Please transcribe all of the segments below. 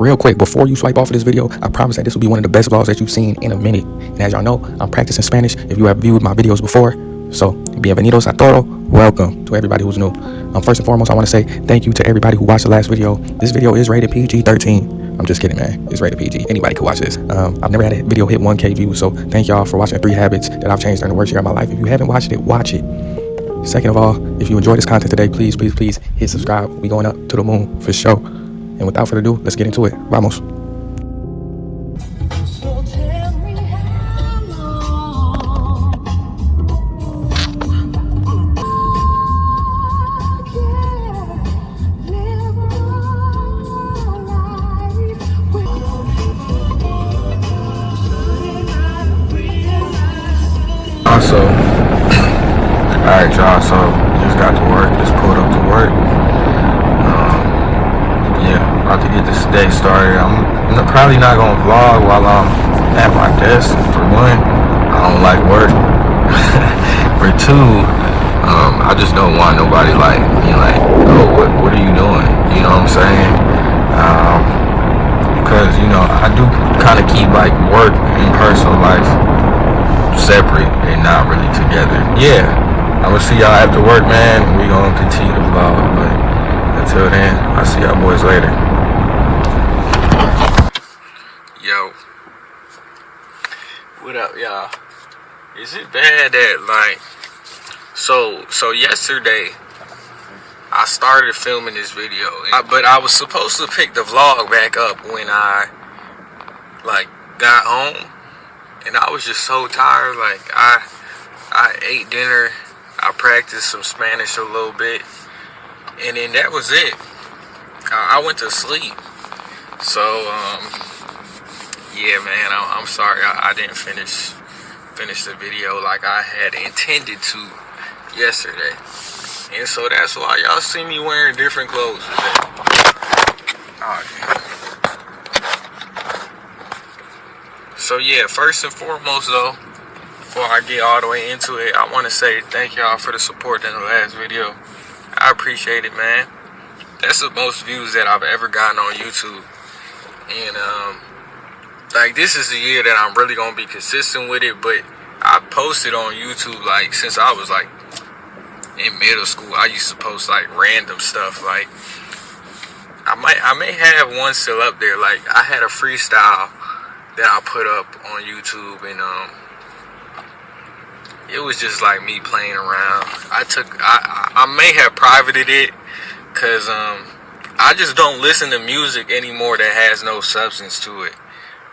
Real quick, before you swipe off of this video, I promise that this will be one of the best vlogs that you've seen in a minute. And as y'all know, I'm practicing Spanish if you have viewed my videos before. So, bienvenidos a todo. Welcome to everybody who's new. First and foremost, I want to say thank you to everybody who watched the last video. This video is rated PG-13. I'm just kidding, man. It's rated PG. Anybody can watch this. I've never had a video hit 1K views, so thank y'all for watching 3 habits that I've changed during the worst year of my life. If you haven't watched it, watch it. Second of all, if you enjoy this content today, please hit subscribe. We going up to the moon for sure. And without further ado, let's get into it. Vamos. So, alright y'all, so just got to work, just pulled up to work. Yeah, about to get this day started. I'm probably not gonna vlog while I'm at my desk. For one, I don't like work. For two, I just don't want nobody like being like, oh, what are you doing? You know what I'm saying? Because, you know, I do kind of keep like work and personal life separate and not really together. Yeah, I'm gonna see y'all after work, man. We gonna continue to vlog, but until then, I'll see y'all boys later. Yo, what up, y'all? Is it bad that like so yesterday I started filming this video, but I was supposed to pick the vlog back up when I like got home. And I was just so tired. Like I ate dinner, I practiced some Spanish a little bit, and then that was it. I went to sleep. So yeah, man, I'm sorry I didn't finish the video like I had intended to yesterday. And so that's why y'all see me wearing different clothes today. Oh, so yeah, first and foremost though, before I get all the way into it, I want to say thank y'all for the support in the last video. I appreciate it, man. That's the most views that I've ever gotten on YouTube. And like this is the year that I'm really gonna be consistent with it. But I posted on YouTube like since I was like in middle school. I used to post like random stuff. Like I may have one still up there. Like I had a freestyle that I put up on YouTube, and it was just like me playing around. I may have privated it because I just don't listen to music anymore that has no substance to it,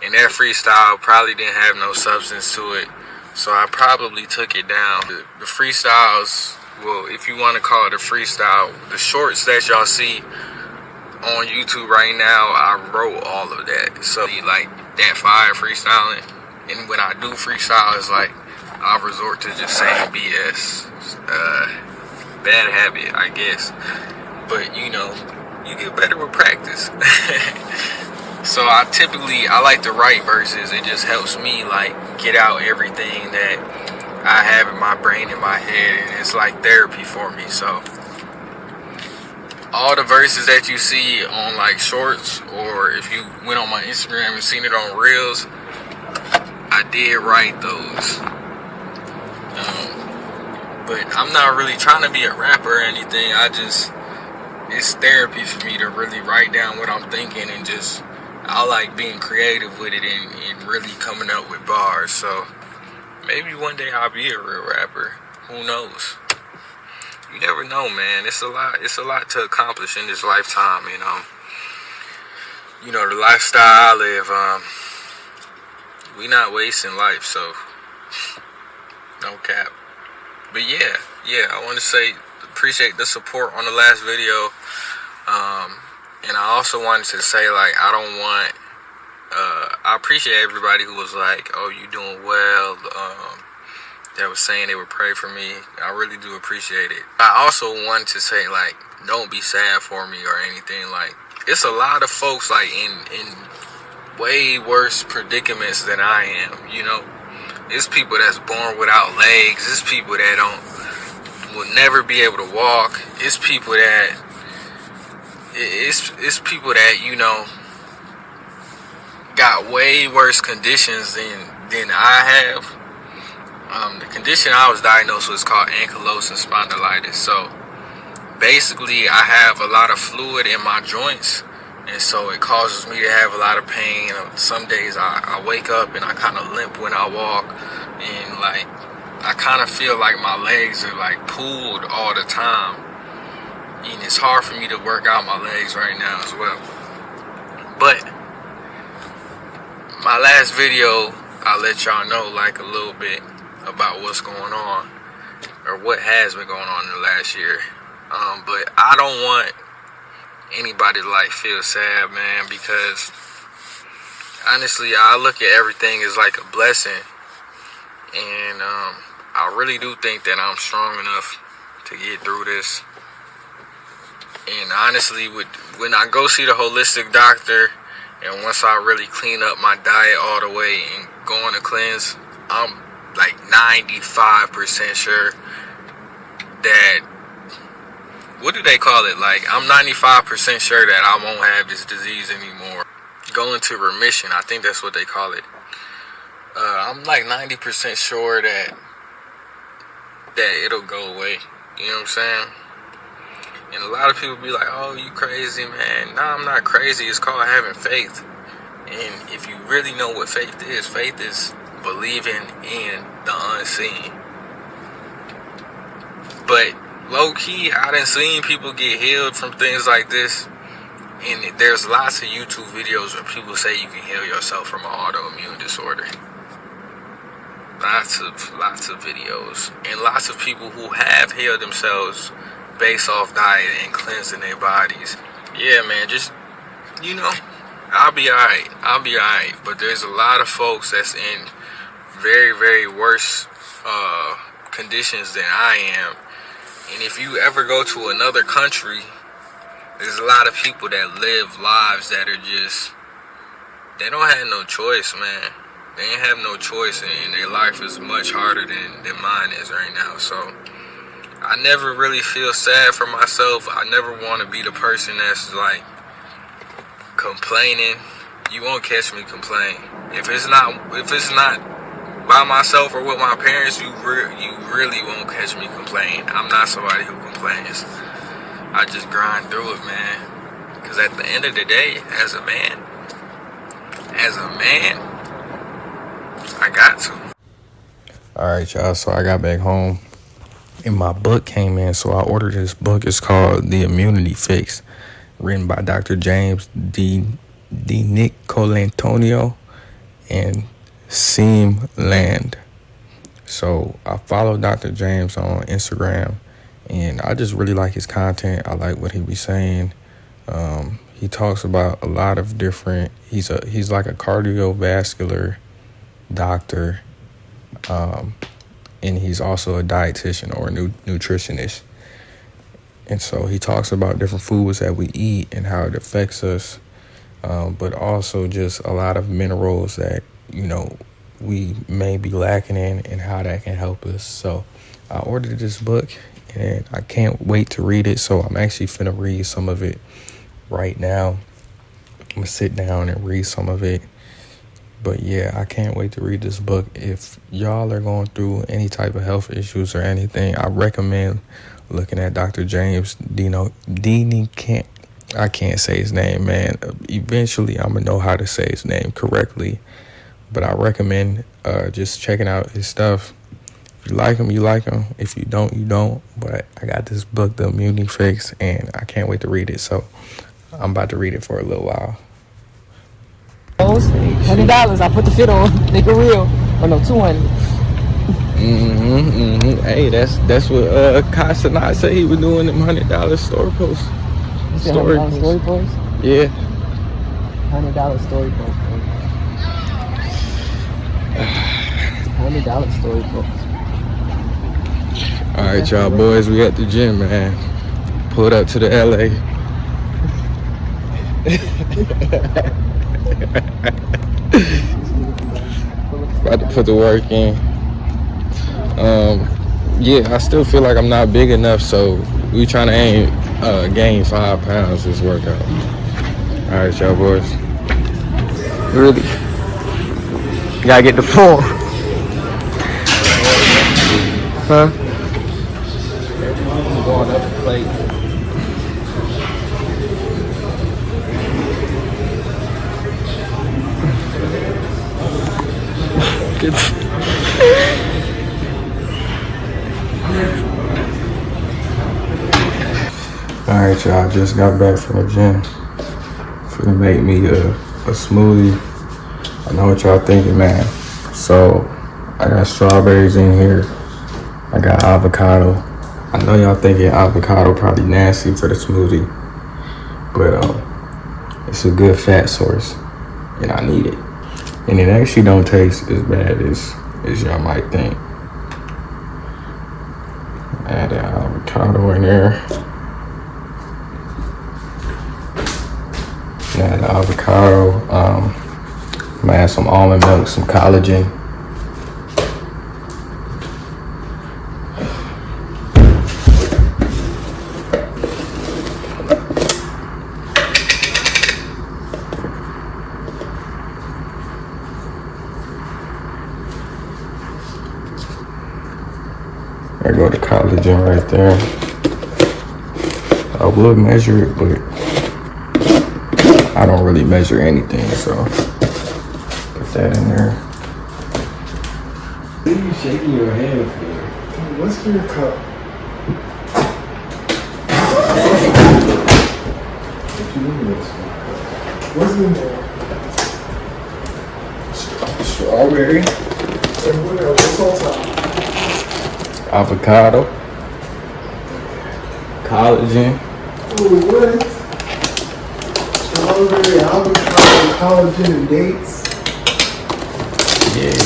and that freestyle probably didn't have no substance to it, so I probably took it down. The freestyles, well, if you want to call it a freestyle, the shorts that y'all see on YouTube right now, I wrote all of that. So like that fire freestyling, and when I do freestyle, it's like I resort to just saying BS. Bad habit, I guess, but you know, you get better with practice. So I like to write verses. It just helps me like get out everything that I have in my brain, in my head, and it's like therapy for me. So all the verses that you see on like shorts, or if you went on my Instagram and seen it on Reels, I did write those. But I'm not really trying to be a rapper or anything. It's therapy for me to really write down what I'm thinking, and just I like being creative with it and really coming up with bars. So maybe one day I'll be a real rapper. Who knows? You never know, man. It's a lot to accomplish in this lifetime, and you know, the lifestyle I live, we not wasting life, so no cap. But yeah, I want to say appreciate the support on the last video, and I also wanted to say like I appreciate everybody who was like, oh, you doing well, that was saying they would pray for me. I really do appreciate it. I also wanted to say, like, don't be sad for me or anything. Like, it's a lot of folks like in way worse predicaments than I am, you know. It's people that's born without legs. It's people that will never be able to walk. It's people that you know, got way worse conditions than I have. The condition I was diagnosed with is called ankylosing spondylitis. So basically, I have a lot of fluid in my joints, and so it causes me to have a lot of pain. Some days I wake up and I kind of limp when I walk, and like I kind of feel like my legs are like pulled all the time, and it's hard for me to work out my legs right now as well. But my last video, I'll let y'all know like a little bit about what's going on, or what has been going on in the last year. But I don't want anybody to like feel sad, man, because honestly, I look at everything as like a blessing, and I really do think that I'm strong enough to get through this. And honestly, when I go see the holistic doctor, and once I really clean up my diet all the way and go on a cleanse, I'm like 95% sure that, what do they call it? Like, I'm 95% sure that I won't have this disease anymore. Go into remission, I think that's what they call it. I'm like 90% sure that it'll go away. You know what I'm saying? And a lot of people be like, oh, you crazy, man. No, I'm not crazy. It's called having faith. And if you really know what faith is believing in the unseen. But low-key, I done seen people get healed from things like this. And there's lots of YouTube videos where people say you can heal yourself from an autoimmune disorder. Lots of videos. And lots of people who have healed themselves based off diet and cleansing their bodies. Yeah, man, just, you know, I'll be alright. But there's a lot of folks that's in very, very worse conditions than I am. And if you ever go to another country, there's a lot of people that live lives that are just, they don't have no choice, man. They ain't have no choice, and their life is much harder than mine is right now. So I never really feel sad for myself. I never want to be the person that's like complaining. You won't catch me complain. If it's not by myself or with my parents, you really won't catch me complain. I'm not somebody who complains. I just grind through it, man. Because at the end of the day, as a man, I got to. Alright, y'all, so I got back home and my book came in, so I ordered this book. It's called The Immunity Fix, written by Dr. James D. Nicolantonio and Seam Land. So I follow Dr. James on Instagram, and I just really like his content. I like what he be saying. He talks about a lot of different, he's like a cardiovascular doctor, and he's also a dietitian or a nutritionist. And so he talks about different foods that we eat and how it affects us, but also just a lot of minerals that, you know, we may be lacking in and how that can help us. So I ordered this book and I can't wait to read it. So I'm actually finna read some of it right now. I'm gonna sit down and read some of it. But yeah, I can't wait to read this book. If y'all are going through any type of health issues or anything, I recommend looking at Dr. James I can't say his name, man. Eventually, I'm going to know how to say his name correctly. But I recommend just checking out his stuff. If you like him, you like him. If you don't, you don't. But I got this book, The Immunity Fix, and I can't wait to read it. So I'm about to read it for a little while. $100. I put the fit on. Nigga real. Or no, 200. Hey, that's what Casanat said he was doing them $100 story posts. Story posts? Yeah. $100 story post. $100 story post. All right, y'all boys, we at the gym, man. Pulled up to the LA. About to put the work in. Yeah, I still feel like I'm not big enough, so we trying to gain 5 pounds this workout. All right, y'all boys. Really? gotta get the form. Huh? Everyone's going up the plate. Alright, y'all, just got back from the gym. Finna make me a smoothie. I know what y'all thinking, man. So, I got strawberries in here. I got avocado. I know y'all thinking avocado probably nasty for the smoothie. But it's a good fat source. And I need it. And it actually don't taste as bad as y'all might think. Add the avocado in there. Add the avocado. I'm gonna add some almond milk, some collagen. There go the collagen right there. I would measure it, but I don't really measure anything, so put that in there. What are you shaking your hand for? What's in your cup? What you mean what's in your cup? What's in there? Strawberry, And what else? What's on top? avocado, collagen. Ooh, what? Strawberry, avocado, collagen, and dates. Yeah.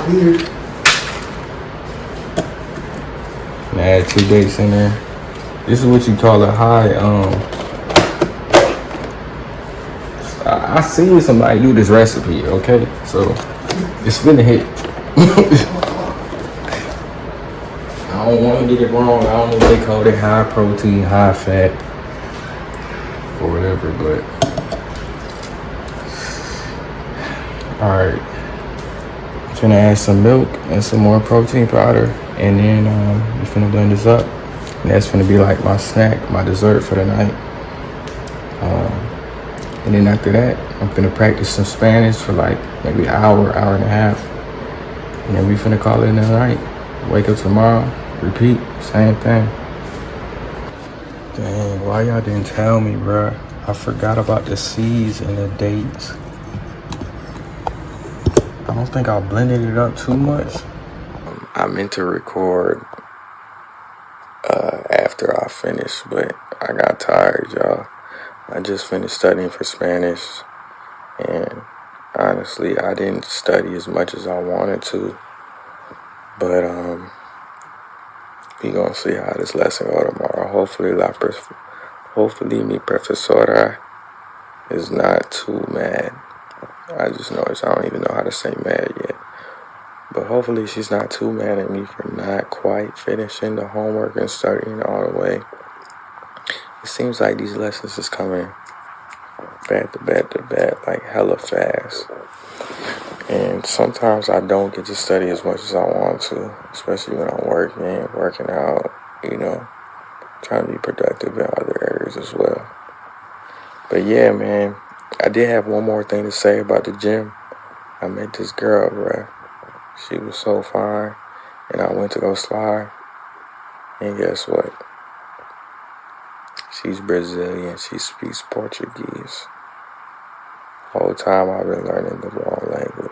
Weird. And add 2 dates in there. This is what you call a high. I seen somebody do this recipe. Okay, so it's finna hit. I don't want to get it wrong. I don't know if they call it high protein, high fat, or whatever. But all right, I'm finna add some milk and some more protein powder, and then I'm finna blend this up. And that's gonna be like my snack, my dessert for the night. And then after that, I'm gonna practice some Spanish for like maybe an hour, hour and a half. And then we finna call it a night. Wake up tomorrow, repeat, same thing. Dang, why y'all didn't tell me, bruh? I forgot about the C's and the dates. I don't think I blended it up too much. I meant to record after I finished, but I got tired, y'all. I just finished studying for Spanish, and honestly, I didn't study as much as I wanted to. But we gonna see how this lesson go tomorrow. Hopefully, mi profesora is not too mad. I just noticed I don't even know how to say mad yet. But hopefully she's not too mad at me for not quite finishing the homework and studying all the way. It seems like these lessons is coming back to back, like hella fast. And sometimes I don't get to study as much as I want to, especially when I'm working out, trying to be productive in other areas as well. But yeah, man, I did have one more thing to say about the gym. I met this girl, bruh. She was so fine, and I went to go slide, and guess what? She's Brazilian. She speaks Portuguese. Whole time I've been learning the wrong language.